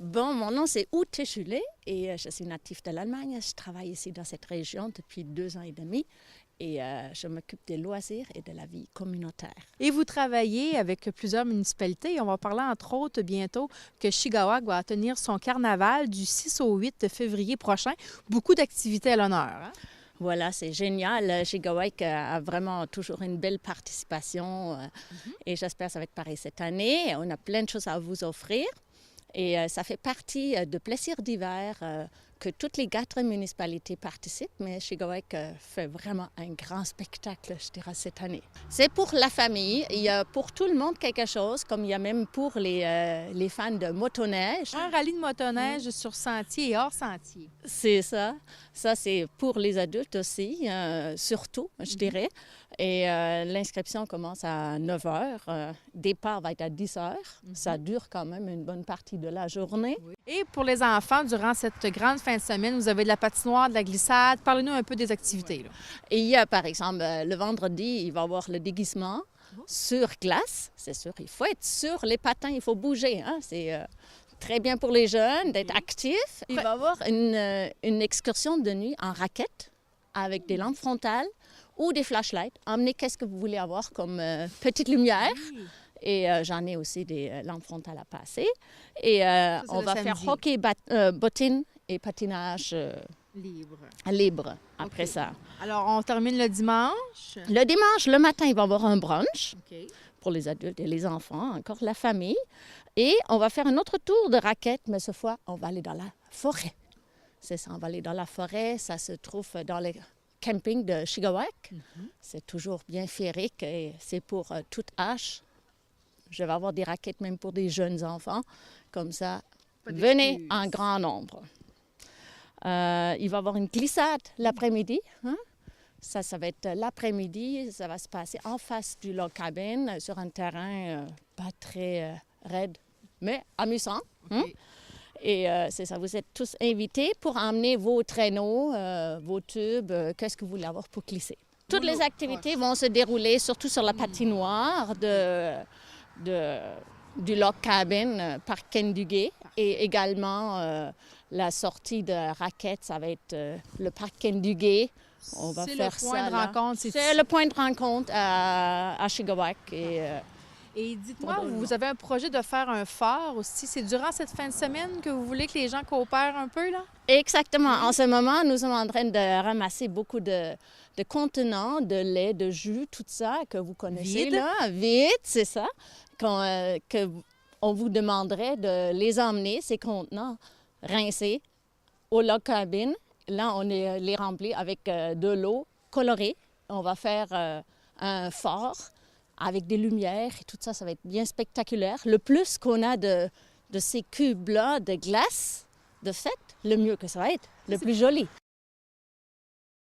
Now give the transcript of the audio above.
Bon, mon nom, c'est Ute Schulé et je suis native de l'Allemagne. Je travaille ici dans cette région depuis 2 ans et demi et je m'occupe des loisirs et de la vie communautaire. Et vous travaillez avec plusieurs municipalités. On va parler entre autres bientôt que Shigawak va tenir son carnaval du 6 au 8 février prochain. Beaucoup d'activités à l'honneur. Hein? Voilà, c'est génial. Shigawak a vraiment toujours une belle participation et j'espère que ça va être pareil cette année. On a plein de choses à vous offrir. Et ça fait partie de Plaisirs d'hiver que toutes les 4 municipalités participent, mais Shigawak fait vraiment un grand spectacle, je dirais, cette année. C'est pour la famille, il y a pour tout le monde quelque chose, comme il y a même pour les fans de motoneige. Un rallye de motoneige sur sentier et hors sentier. C'est ça. Ça, c'est pour les adultes aussi, surtout, je dirais. Et l'inscription commence à 9 h. Départ va être à 10 h. Ça dure quand même une bonne partie de la journée. Oui. Et pour les enfants, durant cette grande fin de semaine, vous avez de la patinoire, de la glissade. Parlez-nous un peu des activités. Là. Et il y a, par exemple, le vendredi, il va y avoir le déguisement sur glace. C'est sûr, il faut être sur les patins, il faut bouger. Hein? C'est très bien pour les jeunes d'être actifs. Il va y avoir une excursion de nuit en raquette avec des lampes frontales ou des flashlights. Emmenez qu'est-ce que vous voulez avoir comme petite lumière. Et j'en ai aussi des lampes frontales à passer. Et on va faire hockey, bottine et patinage libre après ça. Alors, on termine le dimanche. Le dimanche, le matin, il va y avoir un brunch pour les adultes et les enfants, encore la famille. Et on va faire un autre tour de raquettes, mais cette fois, on va aller dans la forêt. C'est ça, on va aller dans la forêt. Ça se trouve dans le camping de Shigawak. C'est toujours bien féerique et c'est pour toute âge. Je vais avoir des raquettes même pour des jeunes enfants. Comme ça, venez en grand nombre. Il va y avoir une glissade l'après-midi. Hein? Ça va être l'après-midi. Ça va se passer en face du log cabin sur un terrain pas très raide, mais amusant. Hein? Et c'est ça, vous êtes tous invités pour emmener vos traîneaux, vos tubes, qu'est-ce que vous voulez avoir pour glisser. Toutes les activités vont se dérouler surtout sur la patinoire du log cabin par Kenduge et également la sortie de raquettes, ça va être le parc Kenduge. On va faire ça. C'est le point de rencontre. C'est le point de rencontre à Shigawak. Et dites-moi, vous avez un projet de faire un phare aussi. C'est durant cette fin de semaine que vous voulez que les gens coopèrent un peu, là? Exactement. En ce moment, nous sommes en train de ramasser beaucoup de contenants, de lait, de jus, tout ça que vous connaissez. Vide. Là. Vide, c'est ça. On vous demanderait de les emmener, ces contenants rincés, au log cabin. Là, on les remplit avec de l'eau colorée. On va faire un phare avec des lumières et tout ça, ça va être bien spectaculaire. Le plus qu'on a de ces cubes-là de glace, de fête, le mieux que ça va être, le plus joli.